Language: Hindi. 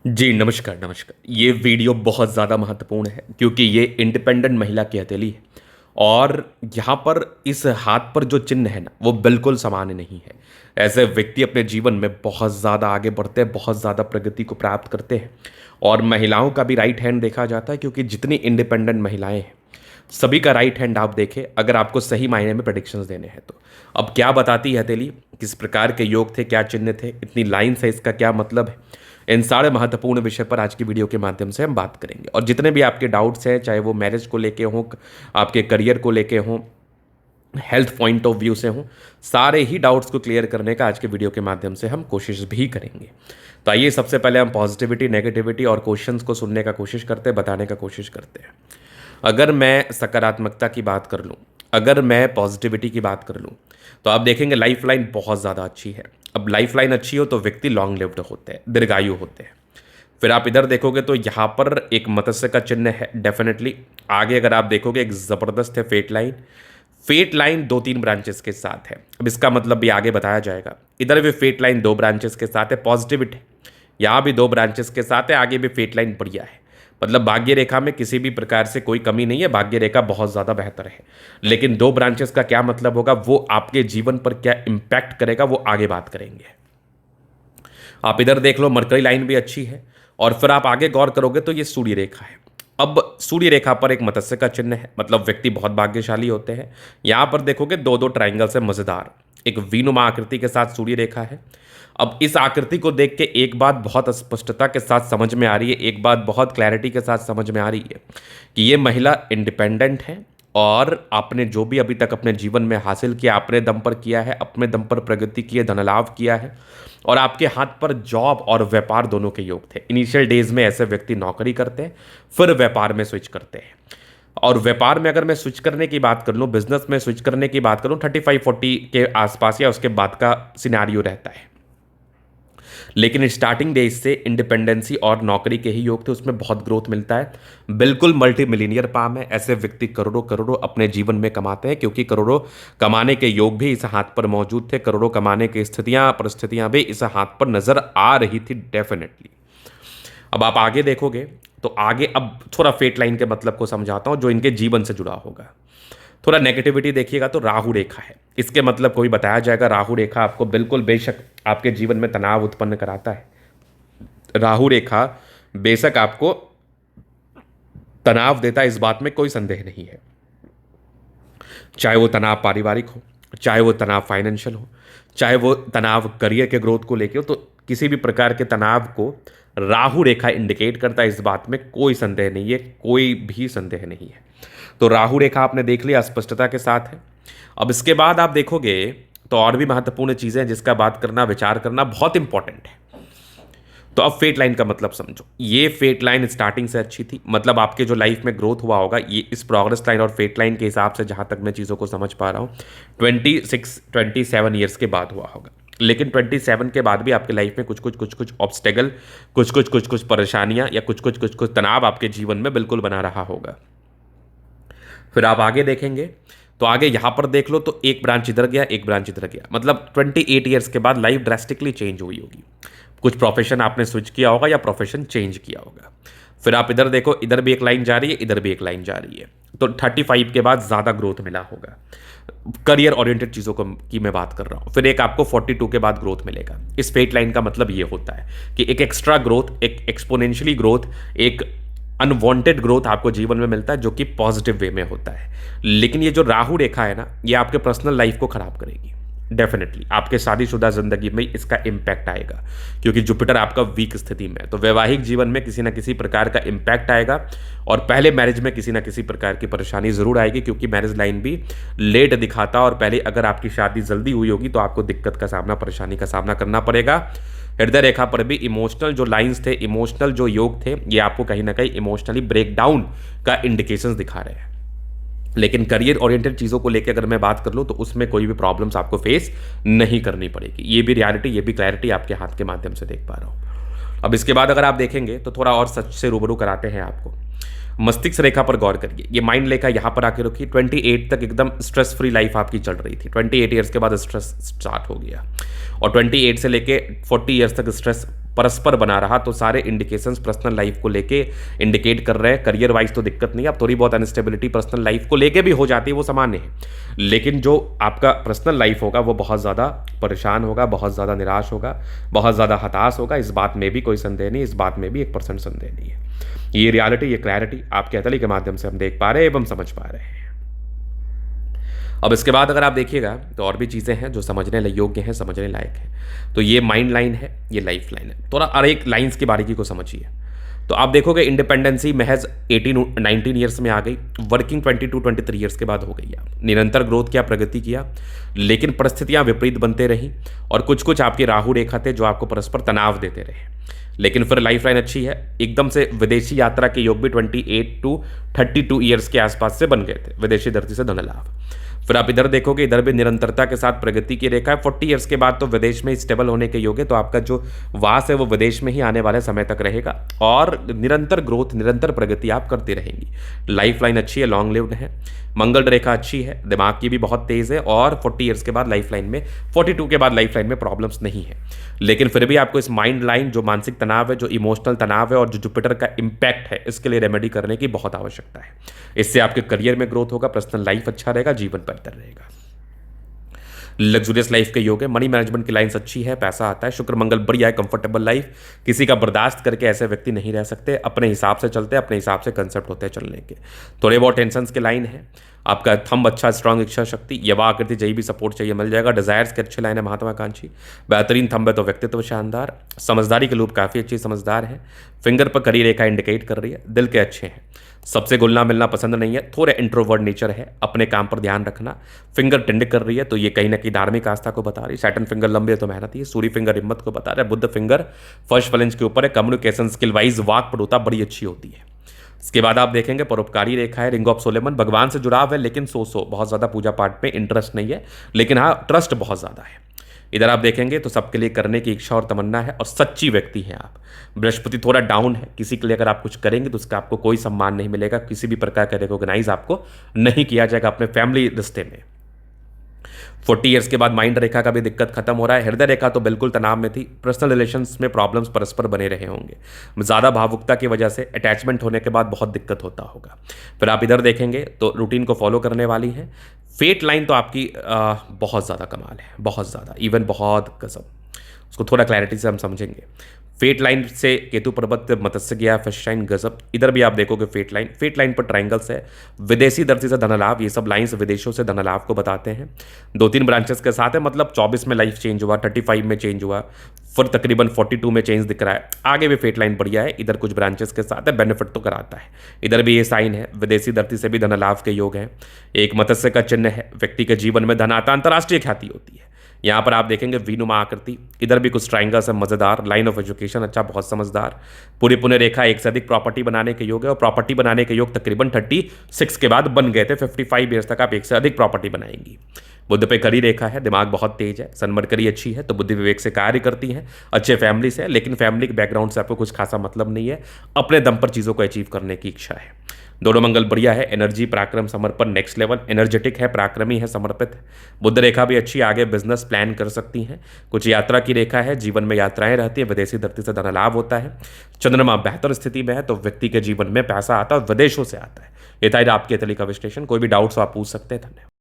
जी, नमस्कार, नमस्कार। ये वीडियो बहुत ज़्यादा महत्वपूर्ण है क्योंकि ये इंडिपेंडेंट महिला की हथेली है और यहाँ पर इस हाथ पर जो चिन्ह है ना, वो बिल्कुल सामान्य नहीं है। ऐसे व्यक्ति अपने जीवन में बहुत ज़्यादा आगे बढ़ते हैं, बहुत ज़्यादा प्रगति को प्राप्त करते हैं और महिलाओं का भी राइट हैंड देखा जाता है क्योंकि जितनी इंडिपेंडेंट महिलाएँ हैं, सभी का राइट हैंड आप देखें अगर आपको सही मायने में प्रेडिक्शंस देने हैं तो। अब क्या बताती है हथेली, किस प्रकार के योग थे, क्या चिन्ह थे, इतनी लाइन्स है, इसका क्या मतलब है? इन सारे महत्वपूर्ण विषय पर आज की वीडियो के माध्यम से हम बात करेंगे और जितने भी आपके डाउट्स हैं, चाहे वो मैरिज को लेके हों, आपके करियर को लेके हों, हेल्थ पॉइंट ऑफ व्यू से हों, सारे ही डाउट्स को क्लियर करने का आज के वीडियो के माध्यम से हम कोशिश भी करेंगे। तो आइए सबसे पहले हम पॉजिटिविटी, नेगेटिविटी और क्वेश्चंस को सुनने का कोशिश करते हैं, बताने का कोशिश करते हैं। अगर मैं सकारात्मकता की बात कर लूँ, अगर मैं पॉजिटिविटी की बात कर लूँ, तो आप देखेंगे लाइफ लाइन बहुत ज़्यादा अच्छी है। अब लाइफ लाइन अच्छी हो तो व्यक्ति लॉन्ग लिव्ड होते हैं, दीर्घायु होते हैं। फिर आप इधर देखोगे तो यहाँ पर एक मत्स्य का चिन्ह है डेफिनेटली। आगे अगर आप देखोगे एक ज़बरदस्त है fate line. Fate line 2-3 branches के साथ है। अब इसका मतलब भी आगे बताया जाएगा। इधर भी फेट लाइन 2 ब्रांचेस के साथ है, पॉजिटिविटी। यहाँ भी 2 ब्रांचेस के साथ है, आगे भी फेट लाइन बढ़िया है। मतलब भाग्य रेखा में किसी भी प्रकार से कोई कमी नहीं है, भाग्य रेखा बहुत ज़्यादा बेहतर है। लेकिन 2 ब्रांचेस का क्या मतलब होगा, वो आपके जीवन पर क्या इम्पैक्ट करेगा, वो आगे बात करेंगे। आप इधर देख लो, मरकरी लाइन भी अच्छी है और फिर आप आगे गौर करोगे तो ये सूर्य रेखा है। अब सूर्य रेखा पर एक मत्स्य का चिन्ह है, मतलब व्यक्ति बहुत भाग्यशाली होते हैं। यहां पर देखोगे 2-2 ट्राइंगल से मजेदार एक वीनुमा आकृति के साथ सूर्य रेखा है। अब इस आकृति को देख के एक बात बहुत स्पष्टता के साथ समझ में आ रही है, एक बात बहुत क्लैरिटी के साथ समझ में आ रही है कि ये महिला इंडिपेंडेंट है और आपने जो भी अभी तक अपने जीवन में हासिल किया, अपने दम पर किया है, अपने दम पर प्रगति की है, धन लाभ किया है और आपके हाथ पर जॉब और व्यापार दोनों के योग थे। इनिशियल डेज में ऐसे व्यक्ति नौकरी करते हैं, फिर व्यापार में स्विच करते हैं। और व्यापार में अगर मैं स्विच करने की बात कर लूँ, बिजनेस में स्विच करने की बात करूँ, 35-40 के आसपास या उसके बाद का सिनारियो रहता है। लेकिन स्टार्टिंग डेज से इंडिपेंडेंसी और नौकरी के ही योग थे, उसमें बहुत ग्रोथ मिलता है। बिल्कुल मल्टी मिलीनियर पाम है। ऐसे व्यक्ति करोड़ों करोड़ों अपने जीवन में कमाते हैं क्योंकि करोड़ों कमाने के योग भी इस हाथ पर मौजूद थे। करोड़ों कमाने की स्थितियां, परिस्थितियां भी इस हाथ पर नजर आ रही थी डेफिनेटली। अब आप आगे देखोगे तो आगे अब थोड़ा फेट लाइन के मतलब को समझाता हूं जो इनके जीवन से जुड़ा होगा। थोड़ा नेगेटिविटी देखिएगा तो राहु रेखा है। इसके मतलब कोई बताया जाएगा, राहु रेखा आपको बिल्कुल बेशक आपके जीवन में तनाव उत्पन्न कराता है। राहु रेखा बेशक आपको तनाव देता है, इस बात में कोई संदेह नहीं है। चाहे वो तनाव पारिवारिक हो, चाहे वो तनाव फाइनेंशियल हो, चाहे वो तनाव करियर के ग्रोथ को लेके हो, तो किसी भी प्रकार के तनाव को राहु रेखा इंडिकेट करता है, इस बात में कोई संदेह नहीं है, कोई भी संदेह नहीं है। तो राहु रेखा आपने देख लिया, स्पष्टता के साथ है। अब इसके बाद आप देखोगे तो और भी महत्वपूर्ण चीजें हैं जिसका बात करना, विचार करना बहुत इंपॉर्टेंट है। तो अब फेट लाइन का मतलब समझो। ये फेट लाइन स्टार्टिंग से अच्छी थी, मतलब आपके जो लाइफ में ग्रोथ हुआ होगा, ये इस प्रोग्रेस लाइन और फेट लाइन के हिसाब से जहां तक मैं चीज़ों को समझ पा रहा हूँ 26-27 ईयर्स के बाद हुआ होगा। लेकिन 27 के बाद भी आपके लाइफ में कुछ ऑब्स्टेकल, कुछ परेशानियां या कुछ तनाव आपके जीवन में बिल्कुल बना रहा होगा। फिर आप आगे देखेंगे तो आगे यहां पर देख लो तो एक ब्रांच इधर गया, एक ब्रांच इधर गया, मतलब 28 ईयर्स के बाद लाइफ ड्रास्टिकली चेंज हुई होगी। कुछ प्रोफेशन आपने स्विच किया होगा या प्रोफेशन चेंज किया होगा। फिर आप इधर देखो, इधर भी एक लाइन जा रही है, इधर भी एक लाइन जा रही है। तो 35 के बाद ज़्यादा ग्रोथ मिला होगा। करियर ओरिएंटेड चीज़ों को की मैं बात कर रहा हूँ। फिर एक आपको 42 के बाद ग्रोथ मिलेगा। इस फेट लाइन का मतलब ये होता है कि एक एक्स्ट्रा ग्रोथ, एक एक्सपोनेंशियली ग्रोथ, एक अनवांटेड ग्रोथ आपको जीवन में मिलता है जो कि पॉजिटिव वे में होता है। लेकिन ये जो राहु रेखा है ना, ये आपके पर्सनल लाइफ को खराब करेगी डेफिनेटली। आपके शादीशुदा जिंदगी में इसका इम्पैक्ट आएगा क्योंकि जुपिटर आपका वीक स्थिति में है। तो वैवाहिक जीवन में किसी ना किसी प्रकार का इम्पैक्ट आएगा और पहले मैरिज में किसी ना किसी प्रकार की परेशानी जरूर आएगी क्योंकि मैरिज लाइन भी लेट दिखाता और पहले अगर आपकी शादी जल्दी हुई होगी तो आपको दिक्कत का सामना, परेशानी का सामना करना पड़ेगा। हृदय रेखा पर भी इमोशनल जो लाइंस थे, इमोशनल जो योग थे, ये आपको कहीं ना कहीं इमोशनली ब्रेकडाउन का इंडिकेशंस दिखा रहे हैं। लेकिन करियर ओरिएंटेड चीज़ों को लेकर अगर मैं बात कर लूँ तो उसमें कोई भी प्रॉब्लम्स आपको फेस नहीं करनी पड़ेगी। ये भी रियलिटी, ये भी क्लैरिटी आपके हाथ के माध्यम से देख पा रहा हूँ। अब इसके बाद अगर आप देखेंगे तो थोड़ा और सच से रूबरू कराते हैं आपको। मस्तिष्क रेखा पर गौर करिए, ये माइंड रेखा यहाँ पर आके रुकी। 28 तक एकदम स्ट्रेस फ्री लाइफ आपकी चल रही थी। 28 ईयर्स के बाद स्ट्रेस स्टार्ट हो गया और 28 से लेके 40 ईयर्स तक स्ट्रेस परस्पर बना रहा तो सारे इंडिकेशंस पर्सनल लाइफ को लेके इंडिकेट कर रहे हैं। करियर वाइज तो दिक्कत नहीं है, अब थोड़ी बहुत अनस्टेबिलिटी पर्सनल लाइफ को लेके भी हो जाती है, वो सामान्य है, लेकिन जो आपका पर्सनल लाइफ होगा वो बहुत ज़्यादा परेशान होगा, बहुत ज़्यादा निराश होगा, बहुत ज़्यादा हताश होगा। इस बात में भी कोई संदेह नहीं, इस बात में भी 1% संदेह नहीं है। ये रियलिटी, ये क्लैरिटी आपके अतली के माध्यम से हम देख पा रहे हैं एवं समझ पा रहे हैं। अब इसके बाद अगर आप देखिएगा तो और भी चीज़ें हैं जो समझने योग्य हैं, समझने लायक हैं। तो ये माइंड लाइन है, ये लाइफ लाइन है। थोड़ा और एक लाइन्स की बारीकी को समझिए तो आप देखोगे इंडिपेंडेंसी महज 19 ईयर्स में आ गई, वर्किंग 22-23 ईयर्स के बाद हो गई। आप निरंतर ग्रोथ किया, प्रगति किया, लेकिन परिस्थितियां विपरीत बनते रही और कुछ कुछ आपके राहु रेखा थे जो आपको परस्पर तनाव देते रहे। लेकिन फिर लाइफ लाइन अच्छी है, एकदम से विदेशी यात्रा के योग भी 28-32 ईयर्स के आसपास से बन गए थे, विदेशी धरती से धन लाभ। फिर आप इधर देखोगे, इधर भी निरंतरता के साथ प्रगति की रेखा है। 40 ईयर्स के बाद तो विदेश में स्टेबल होने के योग है, तो आपका जो वास है वो विदेश में ही आने वाले समय तक रहेगा और निरंतर ग्रोथ, निरंतर प्रगति आप करती रहेंगी। लाइफ लाइन अच्छी है, लॉन्ग लिव्ड है, मंगल रेखा अच्छी है, दिमाग की भी बहुत तेज है और 40 ईयर्स के बाद लाइफ लाइन में, 42 के बाद लाइफ लाइन में प्रॉब्लम्स नहीं है। लेकिन फिर भी आपको इस माइंड लाइन, जो मानसिक तनाव है, जो इमोशनल तनाव है और जो जुपिटर का इंपैक्ट है, इसके लिए रेमेडी करने की बहुत आवश्यकता है। इससे आपके करियर में ग्रोथ होगा, पर्सनल लाइफ अच्छा रहेगा, जीवन बेहतर रहेगा। लग्जूरियस लाइफ के योग है, मनी मैनेजमेंट की लाइन्स अच्छी है, पैसा आता है, शुक्र मंगल बढ़िया है, कंफर्टेबल लाइफ। किसी का बर्दाश्त करके ऐसे व्यक्ति नहीं रह सकते, अपने हिसाब से चलते, अपने हिसाब से कंसेप्ट होते हैं चलने के। थोड़े बहुत टेंशन के लाइन है, आपका थंब अच्छा, स्ट्रांग इच्छा शक्ति, यवा आकृति, जही भी सपोर्ट चाहिए मिल जाएगा। डिजायर्स के अच्छे लाइन है, महत्वाकांक्षी, बेहतरीन थंब है तो व्यक्तित्व शानदार, समझदारी के लूप काफ़ी अच्छी समझदार है, फिंगर पर करी रेखा इंडिकेट कर रही है, दिल के अच्छे हैं, सबसे घुलना मिलना पसंद नहीं है, थोड़े इंट्रोवर्ट नेचर है, अपने काम पर ध्यान रखना, फिंगर टेंड कर रही है तो ये कहीं ना कहीं धार्मिक आस्था को बता रही है। सैटर्न फिंगर लंबे है तो मेहनती है, सूर्य फिंगर हिम्मत को बता रहा है, बुद्ध फिंगर फर्स्ट फ्लेंज के ऊपर है, कम्युनिकेशन स्किल वाइज वाक पटुता बड़ी अच्छी होती है। इसके बाद आप देखेंगे परोपकारी रेखा है, रिंग ऑफ सोलेमन, भगवान से जुड़ाव है लेकिन बहुत ज़्यादा पूजा पाठ में इंटरेस्ट नहीं है, लेकिन हाँ ट्रस्ट बहुत ज़्यादा है। इधर आप देखेंगे तो सबके लिए करने की इच्छा और तमन्ना है और सच्ची व्यक्ति हैं आप। बृहस्पति थोड़ा डाउन है, किसी के लिए अगर आप कुछ करेंगे तो उसका आपको कोई सम्मान नहीं मिलेगा, किसी भी प्रकार का रिकॉग्नाइज आपको नहीं किया जाएगा अपने फैमिली रिश्ते में। 40 ईयर्स के बाद माइंड रेखा का भी दिक्कत खत्म हो रहा है, हृदय रेखा तो बिल्कुल तनाव में थी, पर्सनल रिलेशंस में प्रॉब्लम्स परस्पर बने रहे होंगे, ज़्यादा भावुकता की वजह से अटैचमेंट होने के बाद बहुत दिक्कत होता होगा। फिर आप इधर देखेंगे तो रूटीन को फॉलो करने वाली है। फेट लाइन तो आपकी बहुत ज़्यादा कमाल है, बहुत ज़्यादा, इवन बहुत कसम, उसको थोड़ा क्लैरिटी से हम समझेंगे। फेट लाइन से केतु पर्वत मत्स्य गया, फिश लाइन गजब। इधर भी आप देखोगे फेट लाइन पर ट्राइंगल्स है, विदेशी धरती से धनलाभ, ये सब लाइन्स विदेशों से धनलाभ को बताते हैं। 2-3 ब्रांचेस के साथ है, मतलब 24 में लाइफ चेंज हुआ, 35 में चेंज हुआ, फिर तकरीबन 42 में चेंज दिख रहा है। आगे भी फेट लाइन बढ़िया है, इधर कुछ ब्रांचेस के साथ है, बेनिफिट तो कराता है। इधर भी ये साइन है, विदेशी धरती से भी धनलाभ के योग हैं, एक मत्स्य का चिन्ह है, व्यक्ति के जीवन में धन आता, अंतर्राष्ट्रीय ख्याति होती है। यहाँ पर आप देखेंगे वीनुमा आकृति, इधर भी कुछ ट्राइंगल्स है, मजेदार, लाइन ऑफ एजुकेशन अच्छा, बहुत समझदार, पूरी पुण्य रेखा, एक से अधिक प्रॉपर्टी बनाने के योग है और प्रॉपर्टी बनाने के योग तकरीबन 36 के बाद बन गए थे। 55 ईयर्स तक आप एक से अधिक प्रॉपर्टी बनाएंगी। बुद्ध पे करी रेखा है, दिमाग बहुत तेज है, सनमरकरी अच्छी है तो बुद्धि विवेक से कार्य करती है, अच्छे फैमिली से, लेकिन फैमिली के बैकग्राउंड से आपको कुछ खासा मतलब नहीं है, अपने दम पर चीज़ों को अचीव करने की इच्छा है। दोनों मंगल बढ़िया है, एनर्जी, पराक्रम, समर्पण नेक्स्ट लेवल, एनर्जेटिक है, पराक्रमी है, समर्पित है। बुद्ध रेखा भी अच्छी, आगे बिजनेस प्लान कर सकती हैं। कुछ यात्रा की रेखा है, जीवन में यात्राएं रहती है, विदेशी धरती से धन लाभ होता है। चंद्रमा बेहतर स्थिति में है तो व्यक्ति के जीवन में पैसा आता है और विदेशों से आता है। ये था आपके तरीका विश्लेषण, कोई भी डाउट्स आप पूछ सकते हैं। धन्यवाद।